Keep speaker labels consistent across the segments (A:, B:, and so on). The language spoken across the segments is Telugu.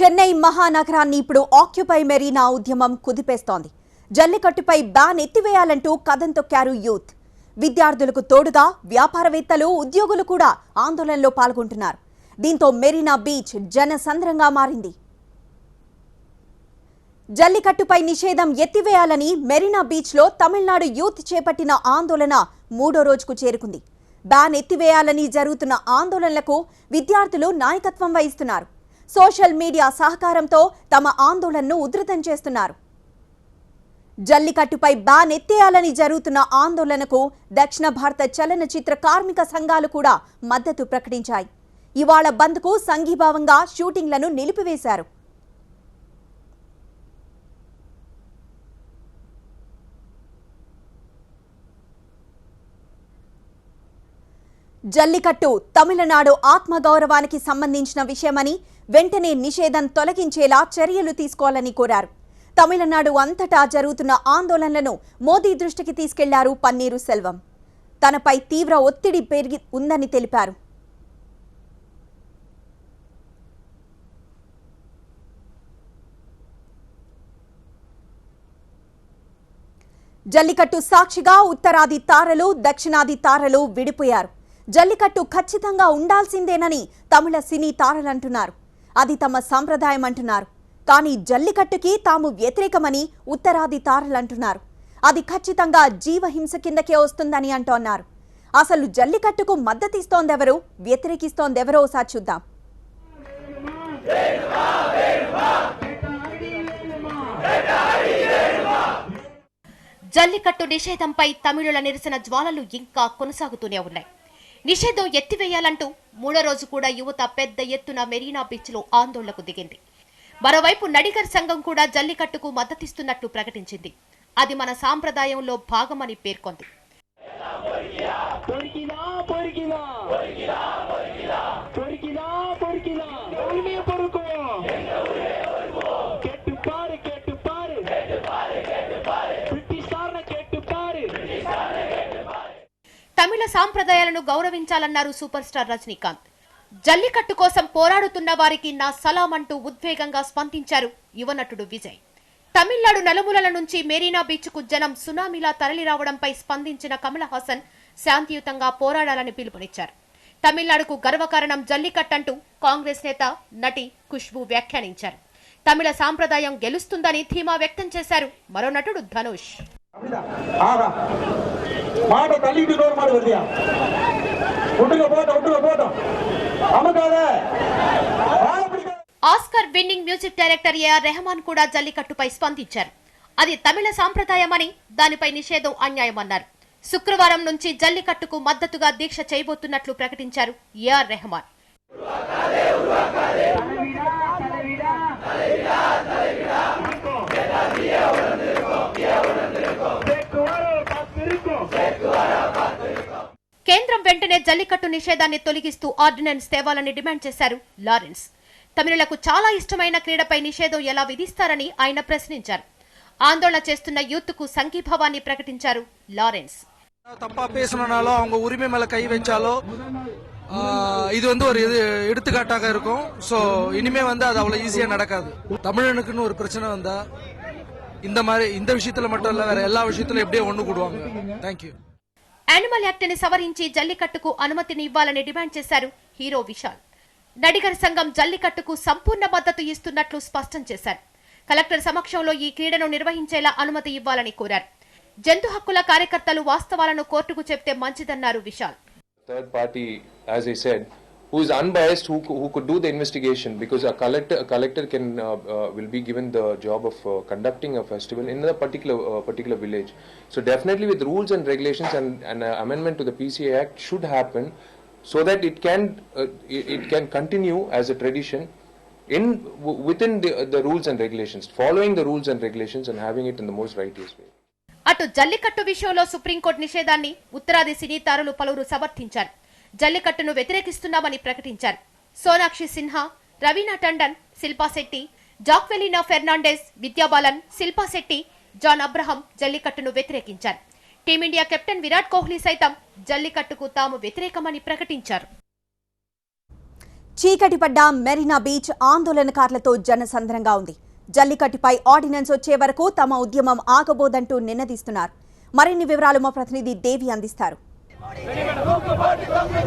A: చెన్నై మహానగరాన్ని ఇప్పుడు ఆక్యుపై మెరీనా ఉద్యమం కుదిపేస్తోంది. జల్లికట్టుపై బ్యాన్ ఎత్తివేయాలంటూ కదం తొక్కారు యూత్. విద్యార్థులకు తోడుగా వ్యాపారవేత్తలు, ఉద్యోగులు కూడా ఆందోళనలో పాల్గొంటున్నారు. దీంతో మెరీనా బీచ్ జనసంద్రంగా మారింది. జల్లికట్టుపై నిషేధం ఎత్తివేయాలని మెరీనా బీచ్లో తమిళనాడు యూత్ చేపట్టిన ఆందోళన 3వ రోజుకు చేరుకుంది. బ్యాన్ ఎత్తివేయాలని జరుగుతున్న ఆందోళనలకు విద్యార్థులు నాయకత్వం వహిస్తున్నారు. సోషల్ మీడియా సహకారంతో తమ ఆందోళనను ఉధృతం చేస్తున్నారు. జల్లికట్టుపై బ్యాన్ ఎత్తేయాలని జరుగుతున్న ఆందోళనకు దక్షిణ భారత చలనచిత్ర కార్మిక సంఘాలు కూడా మద్దతు ప్రకటించాయి. ఇవాళ బంద్కు సంఘీభావంగా షూటింగ్లను నిలిపివేశారు. జల్లికట్టు తమిళనాడు ఆత్మగౌరవానికి సంబంధించిన విషయమని వెంటనే నిషేధం తొలగించేలా చర్యలు తీసుకోవాలని కోరారు. తమిళనాడు అంతటా జరుగుతున్న ఆందోళనలను మోదీ దృష్టికి తీసుకెళ్లారు పన్నీరు సెల్వం. తనపై తీవ్ర ఒత్తిడి పెరిగి ఉందని తెలిపారు. జల్లికట్టు సాక్షిగా ఉత్తరాది తారలు, దక్షిణాది తారలు విడిపోయారు. జల్లికట్టు ఖచ్చితంగా ఉండాల్సిందేనని తమిళ సినీ తారలంటున్నారు. అది తమ సంప్రదాయం అంటున్నారు. కానీ జల్లికట్టుకి తాము వ్యతిరేకమని ఉత్తరాది తారలంటున్నారు. అది ఖచ్చితంగా జీవహింస కిందకే వస్తుందని అంటున్నారు. అసలు జల్లికట్టుకు మద్దతిస్తోందెవరు, వ్యతిరేకిస్తోందెవరో ఒకసారి చూద్దాం.
B: జల్లికట్టు నిషేధంపై తమిళుల నిరసన జ్వాలలు ఇంకా కొనసాగుతూనే ఉన్నాయి. నిషేధం ఎత్తివేయాలంటూ 3వ రోజు కూడా యువత పెద్ద ఎత్తున మెరీనా బీచ్లో ఆందోళనకు దిగింది. మరోవైపు నడిగర్ సంఘం కూడా జల్లికట్టుకు మద్దతిస్తున్నట్లు ప్రకటించింది. అది మన సాంప్రదాయంలో భాగమని పేర్కొంది. తమిళ సాంప్రదాయాలను గౌరవించాలన్నారు సూపర్ స్టార్ రజనీకాంత్. జల్లికట్టు కోసం పోరాడుతున్న వారికి నా సలాం అంటూ ఉద్వేగంగా స్పందించారు యువనటుడు విజయ్. తమిళనాడు నలుమూలల నుంచి మెరీనా బీచ్కు జనం సునామీలా తరలిరావడంపై స్పందించిన కమల్ హాసన్ శాంతియుతంగా పోరాడాలని పిలుపునిచ్చారు. తమిళనాడుకు గర్వకారణం జల్లికట్టంటూ కాంగ్రెస్ నేత నటి ఖుష్బూ వ్యాఖ్యానించారు. తమిళ సాంప్రదాయం గెలుస్తుందని ధీమా వ్యక్తం చేశారు మరో నటుడు Dhanush. Oscar winning music director AR Rahman కూడా జల్లికట్టుపై స్పందించారు. అది తమిళ సాంప్రదాయమని, దానిపై నిషేధం అన్యాయమన్నారు. శుక్రవారం నుంచి జల్లికట్టుకు మద్దతుగా దీక్ష చేయబోతున్నట్లు ప్రకటించారు ఏఆర్ రెహమాన్. కేంద్రం వెంటనే జల్లికట్టు నిషేధాన్ని తొలగిస్తూ ఆర్డినెన్స్ తేవాలని డిమాండ్ చేశారు లారెన్స్. తమిళులకు చాలా ఇష్టమైన క్రీడపై నిషేధం ఎలా విధిస్తారని ఆయన ప్రశ్నించారు. ఆందోళన చేస్తున్న యూత్ కు సంఘీభావాన్ని ప్రకటించారు లారెన్స్.
C: தப்பா பேசணும்னாலும் அவங்க உரிமை மேல கை வச்சாலோ இது ஒரு எடுத்துக்காட்டாக இருக்கும். ஸோ இனிமே அது அவ்வளவு ஈஸியா நடக்காது. தமிழனுக்குன்னு ஒரு பிரச்சனை வந்தா இந்த விஷயத்துல மட்டும் இல்ல, வேற எல்லா விஷயத்திலும் எப்படியே ஒண்ணு கூடுவாங்க. தேங்க்யூ.
B: యానిమల్ యాక్ట్ ని సవరించి జల్లికట్టుకు అనుమతిని ఇవ్వాలని డిమాండ్ చేశారు హీరో విశాల్. నడిగర్ సంఘం జల్లికట్టుకు సంపూర్ణ మద్దతు ఇస్తున్నట్లు స్పష్టం చేశారు. కలెక్టర్ సమక్షంలో ఈ క్రీడను నిర్వహించేలా అనుమతి ఇవ్వాలని కోరారు. జంతు హక్కుల కార్యకర్తలు వాస్తవాలను కోర్టుకు చెప్తే మంచిదన్నారు Vishal.
D: Third party, as I said, who is unbiased, who could do the investigation, because a collector can will be given the job of conducting a festival in a particular village. So definitely with rules and regulations and amendment to the PCA Act should happen, so that it can continue as a tradition within the rules and regulations, following the rules and regulations and having it in the most righteous way.
B: అటు జల్లికట్టు విషయంలో సుప్రీంకోర్టు నిషేధాన్ని ఉత్తరాది సినీ తారలు పలువురు సమర్థించారు. జల్లికట్టును వ్యతిరేకిస్తున్నామని ప్రకటించారు. సోనాక్షి సిన్హా, రవీనా టండన్, శిల్పా శెట్టి, జాక్వెలినా ఫెర్నాండెస్, విద్యాబాలన్, శిల్పా శెట్టి, జాన్ అబ్రహం జల్లికట్టును వ్యతిరేకించారు. టీమిండియా కెప్టెన్ విరాట్ కోహ్లీ సైతం జల్లికట్టుకు తాము వ్యతిరేకమని ప్రకటించారు.
A: చీకటి పడ్డ మెరీనా బీచ్ ఆందోళనకారులతో జనసంద్రంగా ఉంది. జల్లికట్టుపై ఆర్డినెన్స్ వచ్చే వరకు తమ ఉద్యమం ఆగబోదంటూ నినదిస్తున్నారు. మరిన్ని వివరాలు మా ప్రతినిధి దేవి అందిస్తారు.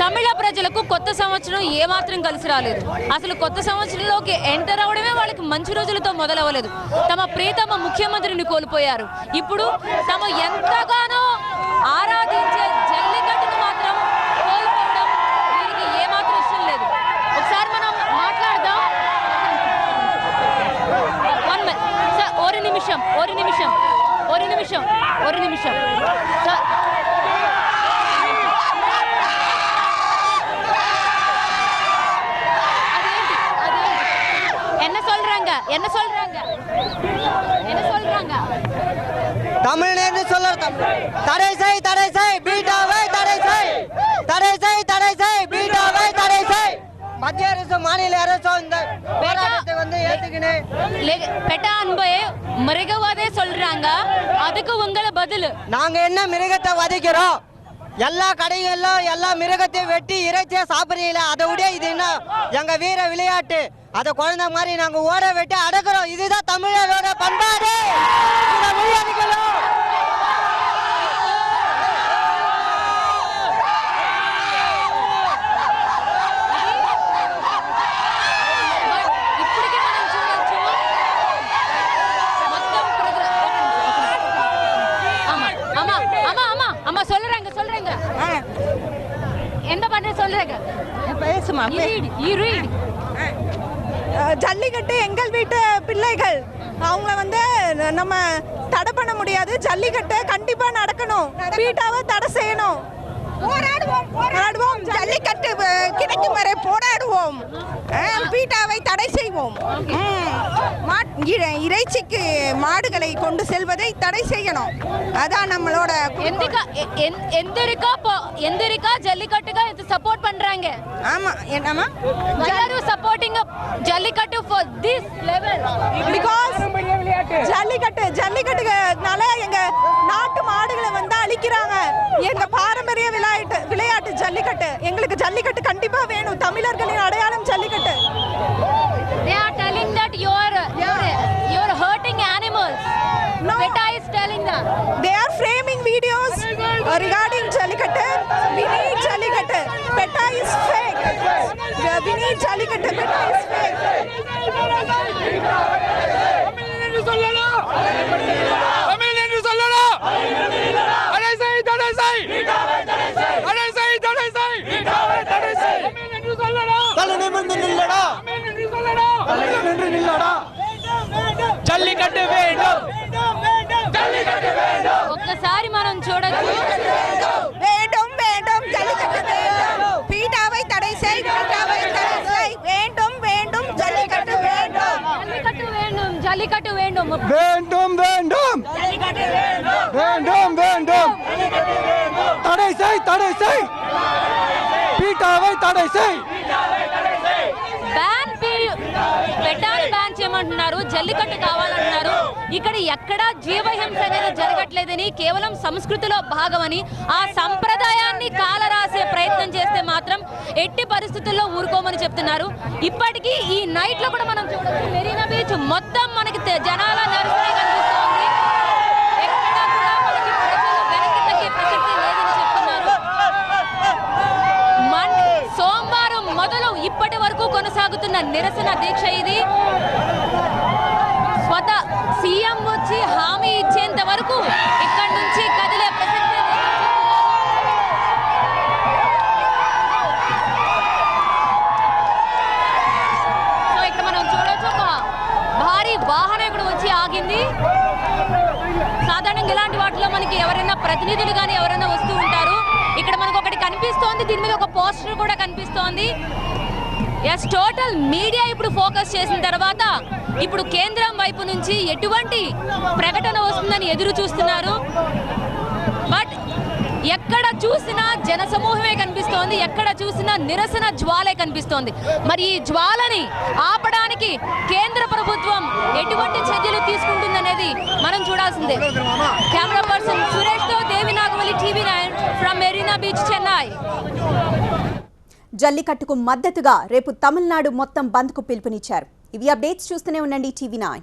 E: తమిళ ప్రజలకు కొత్త సంవత్సరం ఏమాత్రం కలిసి రాలేదు. అసలు కొత్త సంవత్సరంలోకి ఎంటర్ అవడమే వాళ్ళకి మంచి రోజులతో మొదలవ్వలేదు. తమ ప్రియతమ ముఖ్యమంత్రిని కోల్పోయారు. ఇప్పుడు తమ ఎంతగానో ఆరాధించే జల్లికట్టును మాత్రం కోల్పోవడం వీరికి ఏమాత్రం ఇష్టం లేదు. ఒకసారి మనం మాట్లాడదాం. ஒரு నిమిషం என்ன சொல்றாங்க
F: தமிழ்னு சொல்ல தடை செய் பீட்டாவை தடை செய் பீட்டாவை தடை செய். மத்திய அரசு மாநில அரசு இந்த போராட்டத்தை வந்து ஏத்துக்கினேன்.
E: பெட்ட அன்பே மிருகவாதே சொல்றாங்க. அதுக்கு உங்கள பதில்
F: நாங்க என்ன மிருகத்தை வதைக்கிறோம்? எல்லா கடைகளிலும் எல்லா மிருகத்தையும் வெட்டி இறைச்சியை சாப்பிடுறீங்களா? அதை விட இது என்ன எங்க வீர விளையாட்டு. அதை குழந்தை மாதிரி நாங்க ஓட வெட்டி அடக்குறோம். இதுதான் தமிழரோட பண்பாடு.
E: சொல்றாங்க என்ன பண்ண சொல்றாங்க பேசுமா
G: ஜல்லிக்கட்டு எங்கள் வீட்டு பிள்ளைகள் அவங்க வந்து நம்ம தடை பண்ண முடியாது. ஜல்லிக்கட்டு கண்டிப்பா நடக்கணும். பீட்டாவை தடை செய்யணும். போராடுவோம் ஜல்லிக்கட்டு கிடைக்கும் வரை போராடுவோம். பீட்டாவை தடை செய்வோம். இறைச்சிக்கு மாடுகளை கொண்டு செல்வதை தடை செய்யணும். அதான் நம்மளோட
E: எந்திரிக்கா ஜல்லிக்கட்டுக்கு இது சப்போர்ட் பண்றாங்க.
G: ஆமா என்னமா
E: எல்லாரும் supporting Jallikattu for this level
G: because ஜல்லிக்கட்டுனால எங்க நாட்டு மாடுகளை வந்து அழிக்கிறாங்க. எங்க பாரம்பரிய விளையாட்டு ஜல்லிக்கட்டு. எங்களுக்கு ஜல்லிக்கட்டு கண்டிப்பா வேணும். தமிழர்களின் அடையாளம் jallikattu.
E: They are telling that you're hurting animals.
G: No.
E: PETA is telling that.
G: They are framing videos regarding jallikattu. We need jallikattu. PETA is fake. We need jallikattu. PETA is fake.
E: ఒక్కసారి మనం చూడొచ్చు.
G: வேண்டும் ஜல்லிக்கட்டு வேண்டும். பீட்டாவை தடை செய். வேண்டும் ஜல்லிக்கட்டு வேண்டும்.
E: ஜல்லிக்கட்டு வேண்டும்.
F: தடை செய் பீட்டாவை தடை செய்.
E: పెటాని బ్యాన్ చేయమంటున్నారు. జల్లికట్టు కావాలంటున్నారు. ఇక్కడ ఎక్కడా జీవహింస అనేది జరగట్లేదని, కేవలం సంస్కృతిలో భాగమని, ఆ సంప్రదాయాన్ని కాలరాసే ప్రయత్నం చేస్తే మాత్రం ఎట్టి పరిస్థితుల్లో ఊరుకోమని చెప్తున్నారు. ఇప్పటికీ ఈ నైట్ లో కూడా మనం చూడొచ్చు, మెరీనా బీచ్ మొత్తం మనకి జనాల నడుస్తూనే కనిపిస్తోంది. ఎక్కడా కూడా మనకి ప్రజలు వెనక్కి తగ్గే ప్రసక్తి లేదని చెప్తున్నారు. సోమవారం మొదలు ఇప్పటి వరకు కొనసాగుతున్న నిరసన దీక్ష ఇది. స్వతः సీఎం వచ్చి హామీ ఇచ్చేంత వరకు ఇక్కడి నుంచి కదిలే ప్రసక్తి లేదు. సో ఇక్కడ మనం చూడొచ్చు, ఒక భారీ వాహనం ఇక్కడ వచ్చి ఆగింది. సాధారణంగా ఇలాంటి వాటిలో మనకి ఎవరైనా ప్రతినిధులు కానీ ఎవరైనా వస్తూ ఉంటారు. ఇక్కడ మనకు ఒకటి కనిపిస్తోంది. దీని మీద ఒక పోస్టర్ కూడా కనిపిస్తోంది. ఎస్, టోటల్ మీడియా ఇప్పుడు ఫోకస్ చేసిన తర్వాత ఇప్పుడు కేంద్రం వైపు నుంచి ఎటువంటి ప్రకటన వస్తుందని ఎదురు చూస్తున్నారు. బట్ ఎక్కడ చూసినా జనసమూహమే కనిపిస్తోంది. ఎక్కడ చూసినా నిరసన జ్వాలే కనిపిస్తోంది. మరి ఈ జ్వాలని ఆపడానికి కేంద్ర ప్రభుత్వం ఎటువంటి చర్యలు తీసుకుంటుందనేది మనం చూడాల్సిందే. కెమెరా పర్సన్ సురేష్ తో Devi Nagavalli, TV9 from Marina beach, Chennai.
A: జల్లికట్టుకు మద్దతుగా రేపు తమిళనాడు మొత్తం బంద్కు పిలుపునిచ్చారు. ఇవి అప్డేట్స్ చూస్తూనే ఉండండి టీవీ9.